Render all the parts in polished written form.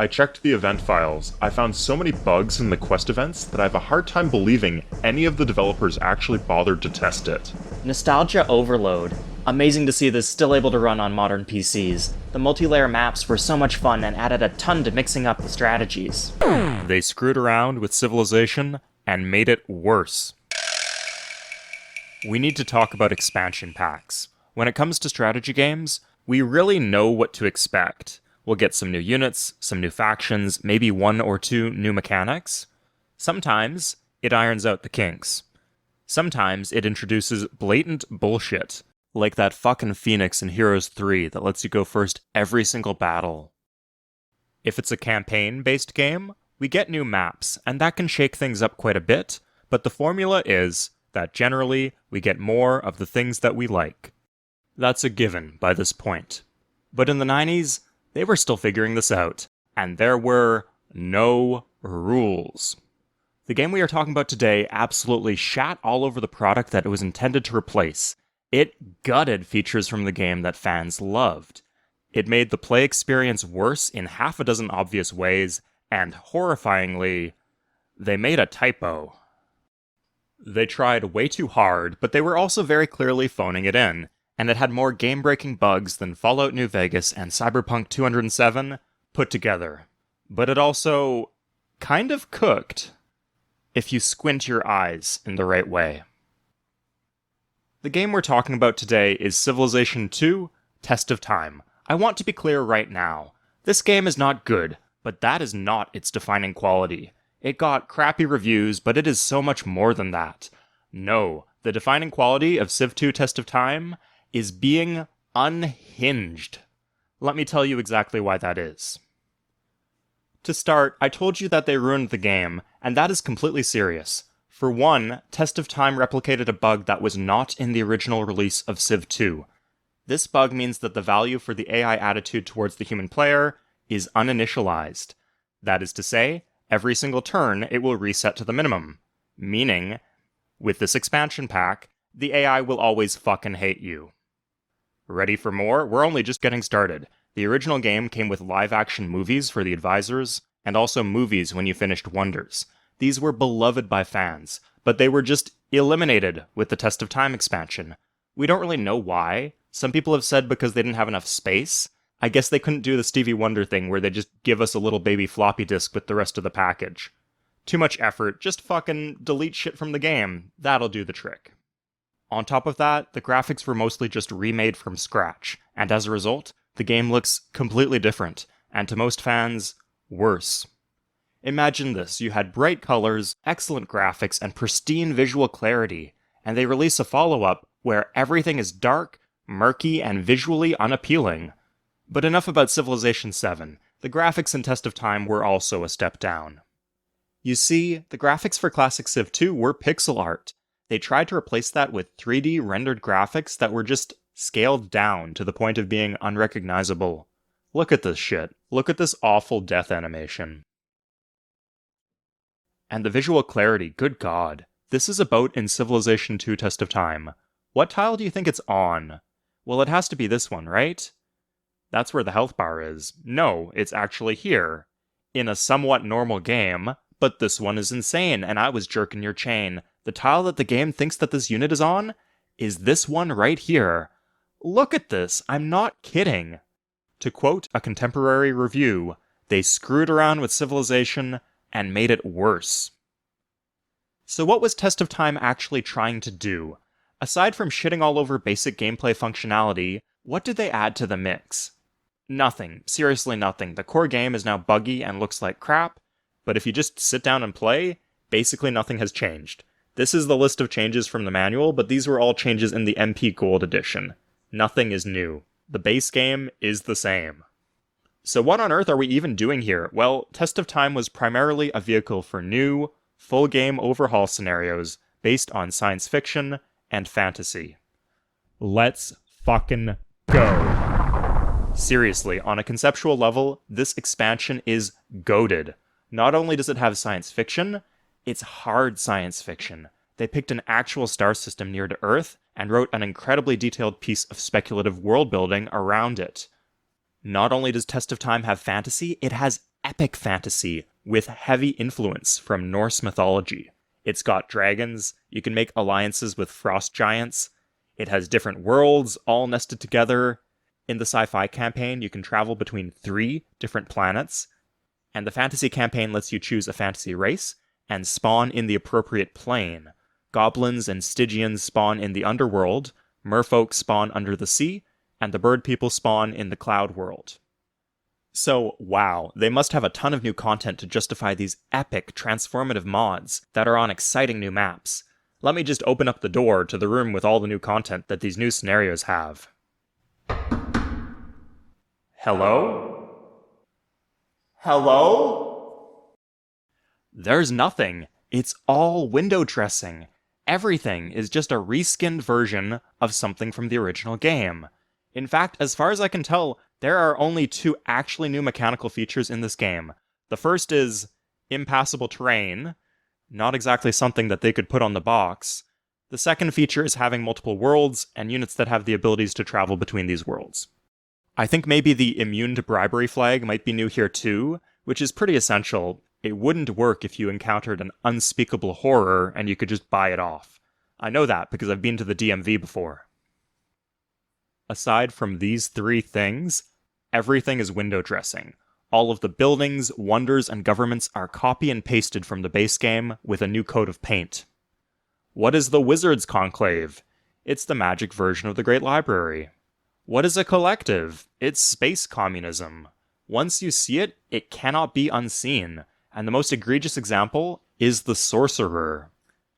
I checked the event files. I found so many bugs in the quest events that I have a hard time believing any of the developers actually bothered to test it. Nostalgia overload. Amazing to see this still able to run on modern PCs. The multi-layer maps were so much fun and added a ton to mixing up the strategies. They screwed around with Civilization and made it worse. We need to talk about expansion packs. When it comes to strategy games, we really know what to expect. We'll get some new units, some new factions, maybe one or two new mechanics. Sometimes it irons out the kinks. Sometimes it introduces blatant bullshit, like that fucking Phoenix in Heroes 3 that lets you go first every single battle. If it's a campaign-based game, we get new maps, and that can shake things up quite a bit, but the formula is that generally we get more of the things that we like. That's a given by this point. But in the 90s, they were still figuring this out, and there were no rules. The game we are talking about today absolutely shat all over the product that it was intended to replace. It gutted features from the game that fans loved. It made the play experience worse in half a dozen obvious ways, and horrifyingly, they made a typo. They tried way too hard, but they were also very clearly phoning it in, and it had more game-breaking bugs than Fallout New Vegas and Cyberpunk 207 put together. But it also kind of cooked, if you squint your eyes in the right way. The game we're talking about today is Civilization II: Test of Time. I want to be clear right now. This game is not good, but that is not its defining quality. It got crappy reviews, but it is so much more than that. No, the defining quality of Civ 2: Test of Time is being unhinged. Let me tell you exactly why that is. To start, I told you that they ruined the game, and that is completely serious. For one, Test of Time replicated a bug that was not in the original release of Civ 2. This bug means that the value for the AI attitude towards the human player is uninitialized. That is to say, every single turn it will reset to the minimum. Meaning, with this expansion pack, the AI will always fucking hate you. Ready for more? We're only just getting started. The original game came with live-action movies for the advisors, and also movies when you finished Wonders. These were beloved by fans, but they were just eliminated with the Test of Time expansion. We don't really know why. Some people have said because they didn't have enough space. I guess they couldn't do the Stevie Wonder thing where they just give us a little baby floppy disk with the rest of the package. Too much effort, just fucking delete shit from the game. That'll do the trick. On top of that, the graphics were mostly just remade from scratch, and as a result, the game looks completely different, and to most fans, worse. Imagine this, you had bright colors, excellent graphics, and pristine visual clarity, and they release a follow-up where everything is dark, murky, and visually unappealing. But enough about Civilization 7. The graphics in Test of Time were also a step down. You see, the graphics for Classic Civ 2 were pixel art. They tried to replace that with 3D rendered graphics that were just scaled down to the point of being unrecognizable. Look at this shit. Look at this awful death animation. And the visual clarity, good god. This is a boat in Civilization 2: Test of Time. What tile do you think it's on? Well, it has to be this one, right? That's where the health bar is. No, it's actually here. In a somewhat normal game, but this one is insane, and I was jerking your chain. The tile that the game thinks that this unit is on is this one right here. Look at this, I'm not kidding. To quote a contemporary review, they screwed around with Civilization and made it worse. So what was Test of Time actually trying to do? Aside from shitting all over basic gameplay functionality, what did they add to the mix? Nothing. Seriously nothing. The core game is now buggy and looks like crap, but if you just sit down and play, basically nothing has changed. This is the list of changes from the manual, but these were all changes in the MP Gold edition. Nothing is new. The base game is the same. So what on earth are we even doing here? Well, Test of Time was primarily a vehicle for new, full game overhaul scenarios based on science fiction and fantasy. Let's fucking go. Seriously, on a conceptual level, this expansion is goated. Not only does it have science fiction, it's hard science fiction. They picked an actual star system near to Earth and wrote an incredibly detailed piece of speculative world building around it. Not only does Test of Time have fantasy, it has epic fantasy with heavy influence from Norse mythology. It's got dragons, you can make alliances with frost giants, it has different worlds all nested together. In the sci-fi campaign, you can travel between 3 different planets, and the fantasy campaign lets you choose a fantasy race and spawn in the appropriate plane. Goblins and Stygians spawn in the underworld, merfolk spawn under the sea, and the bird people spawn in the cloud world. So, wow, they must have a ton of new content to justify these epic, transformative mods that are on exciting new maps. Let me just open up the door to the room with all the new content that these new scenarios have. Hello? Hello? There's nothing. It's all window dressing. Everything is just a reskinned version of something from the original game. In fact, as far as I can tell, there are only 2 actually new mechanical features in this game. The first is impassable terrain, not exactly something that they could put on the box. The second feature is having multiple worlds and units that have the abilities to travel between these worlds. I think maybe the immune to bribery flag might be new here too, which is pretty essential. It wouldn't work if you encountered an unspeakable horror and you could just buy it off. I know that because I've been to the DMV before. Aside from these 3 things, everything is window dressing. All of the buildings, wonders, and governments are copy and pasted from the base game with a new coat of paint. What is the Wizards Conclave? It's the magic version of the Great Library. What is a collective? It's space communism. Once you see it, it cannot be unseen, and the most egregious example is the Sorcerer.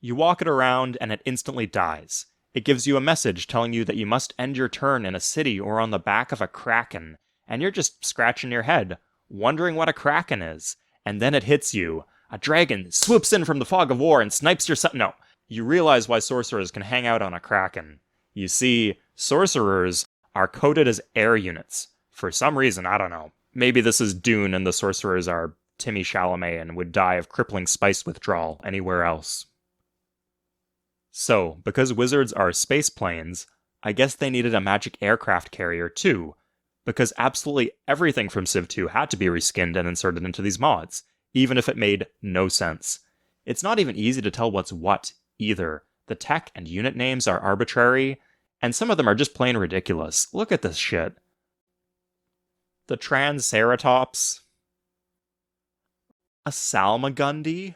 You walk it around and it instantly dies. It gives you a message telling you that you must end your turn in a city or on the back of a kraken, and you're just scratching your head, wondering what a kraken is, and then it hits you. A dragon swoops in from the fog of war and snipes your son. No, you realize why sorcerers can hang out on a kraken. You see, sorcerers are coded as air units. For some reason, I don't know. Maybe this is Dune and the sorcerers are Timmy Chalamet and would die of crippling spice withdrawal anywhere else. So, because wizards are space planes, I guess they needed a magic aircraft carrier too, because absolutely everything from Civ 2 had to be reskinned and inserted into these mods, even if it made no sense. It's not even easy to tell what's what, either. The tech and unit names are arbitrary, and some of them are just plain ridiculous. Look at this shit. The Triceratops. A Salmagundi?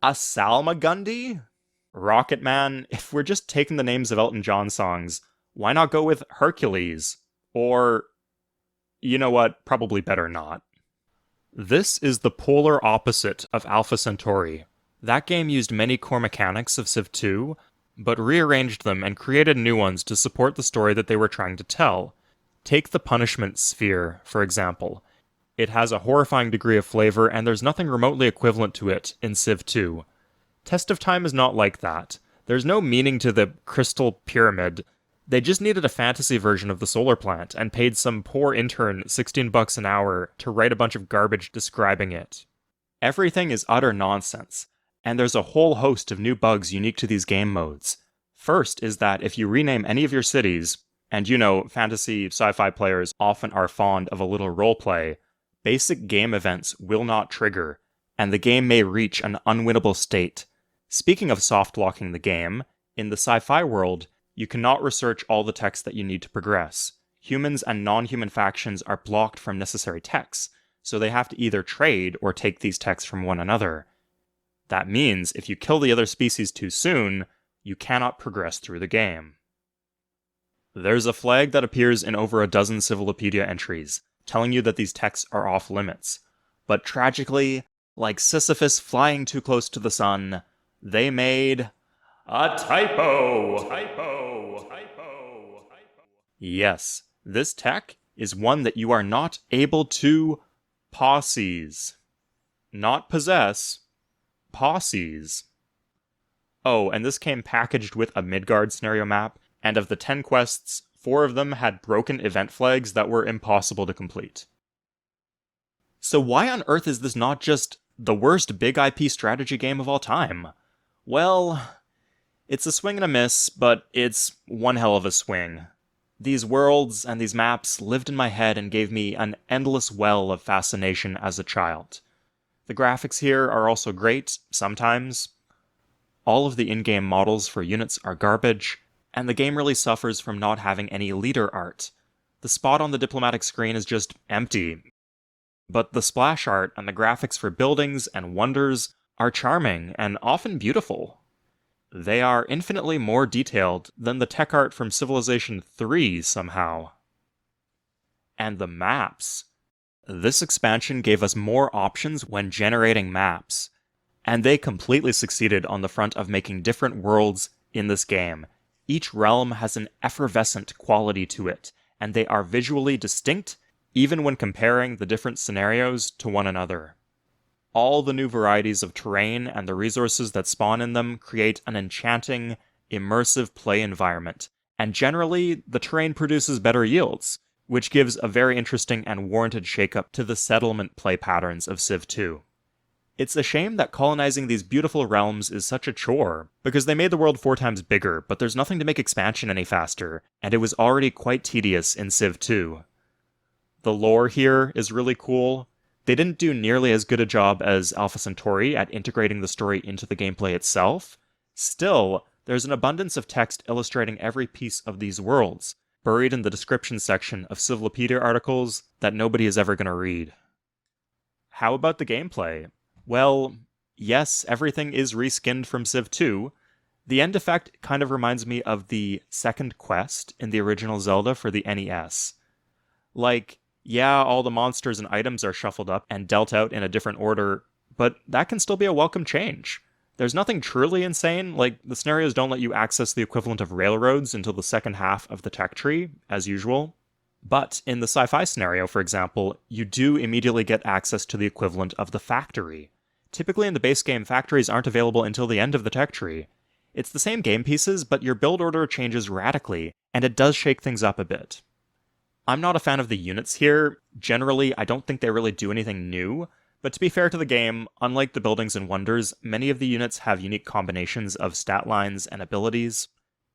A Salmagundi? Rocketman? If we're just taking the names of Elton John songs, why not go with Hercules? Or, you know what, probably better not. This is the polar opposite of Alpha Centauri. That game used many core mechanics of Civ 2, but rearranged them and created new ones to support the story that they were trying to tell. Take the punishment sphere, for example. It has a horrifying degree of flavor, and there's nothing remotely equivalent to it in Civ 2. Test of Time is not like that. There's no meaning to the Crystal Pyramid. They just needed a fantasy version of the solar plant, and paid some poor intern $16 an hour to write a bunch of garbage describing it. Everything is utter nonsense, and there's a whole host of new bugs unique to these game modes. First is that if you rename any of your cities, and you know, fantasy sci-fi players often are fond of a little roleplay, basic game events will not trigger, and the game may reach an unwinnable state. Speaking of soft-locking the game, in the sci-fi world, you cannot research all the text that you need to progress. Humans and non-human factions are blocked from necessary texts, so they have to either trade or take these texts from one another. That means if you kill the other species too soon, you cannot progress through the game. There's a flag that appears in over a dozen Civilopedia entries, telling you that these texts are off limits. But tragically, like Sisyphus flying too close to the sun, they made a typo! Yes, this tech is one that you are not able to posses. Not possess, posses. Oh, and this came packaged with a Midgard scenario map, and of the 10 quests, 4 of them had broken event flags that were impossible to complete. So why on earth is this not just the worst big IP strategy game of all time? Well, it's a swing and a miss, but it's one hell of a swing. These worlds and these maps lived in my head and gave me an endless well of fascination as a child. The graphics here are also great, sometimes. All of the in-game models for units are garbage, and the game really suffers from not having any leader art. The spot on the diplomatic screen is just empty. But the splash art and the graphics for buildings and wonders are charming and often beautiful. They are infinitely more detailed than the tech art from Civilization 3 somehow. And the maps. This expansion gave us more options when generating maps, and they completely succeeded on the front of making different worlds in this game. Each realm has an effervescent quality to it, and they are visually distinct even when comparing the different scenarios to one another. All the new varieties of terrain and the resources that spawn in them create an enchanting, immersive play environment, and generally, the terrain produces better yields, which gives a very interesting and warranted shakeup to the settlement play patterns of Civ 2. It's a shame that colonizing these beautiful realms is such a chore, because they made the world 4 times bigger, but there's nothing to make expansion any faster, and it was already quite tedious in Civ 2. The lore here is really cool. They didn't do nearly as good a job as Alpha Centauri at integrating the story into the gameplay itself. Still, there's an abundance of text illustrating every piece of these worlds, buried in the description section of Civilopedia articles that nobody is ever going to read. How about the gameplay? Well, yes, everything is reskinned from Civ 2. The end effect kind of reminds me of the second quest in the original Zelda for the NES. Like, yeah, all the monsters and items are shuffled up and dealt out in a different order, but that can still be a welcome change. There's nothing truly insane, like the scenarios don't let you access the equivalent of railroads until the second half of the tech tree, as usual. But in the sci-fi scenario, for example, you do immediately get access to the equivalent of the factory. Typically in the base game, factories aren't available until the end of the tech tree. It's the same game pieces, but your build order changes radically, and it does shake things up a bit. I'm not a fan of the units here. Generally, I don't think they really do anything new, but to be fair to the game, unlike the buildings and wonders, many of the units have unique combinations of stat lines and abilities,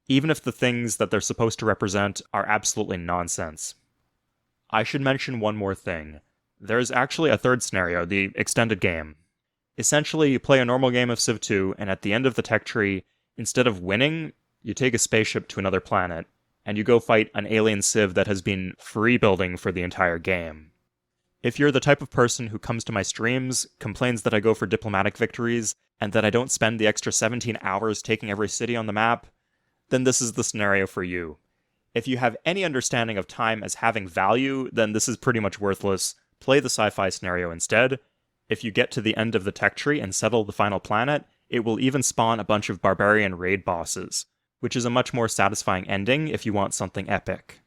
even if the things that they're supposed to represent are absolutely nonsense. I should mention one more thing. There's actually a third scenario, the extended game. Essentially, you play a normal game of Civ 2, and at the end of the tech tree, instead of winning, you take a spaceship to another planet, and you go fight an alien civ that has been free building for the entire game. If you're the type of person who comes to my streams, complains that I go for diplomatic victories, and that I don't spend the extra 17 hours taking every city on the map, then this is the scenario for you. If you have any understanding of time as having value, then this is pretty much worthless. Play the sci-fi scenario instead. If you get to the end of the tech tree and settle the final planet, it will even spawn a bunch of barbarian raid bosses, which is a much more satisfying ending if you want something epic.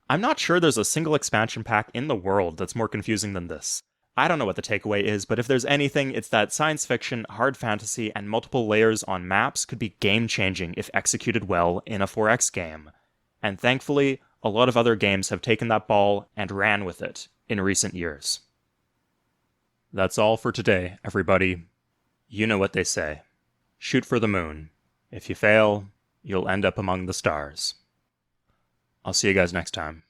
I'm not sure there's a single expansion pack in the world that's more confusing than this. I don't know what the takeaway is, but if there's anything, it's that science fiction, hard fantasy, and multiple layers on maps could be game-changing if executed well in a 4X game. And thankfully, a lot of other games have taken that ball and ran with it in recent years. That's all for today, everybody. You know what they say. Shoot for the moon. If you fail, you'll end up among the stars. I'll see you guys next time.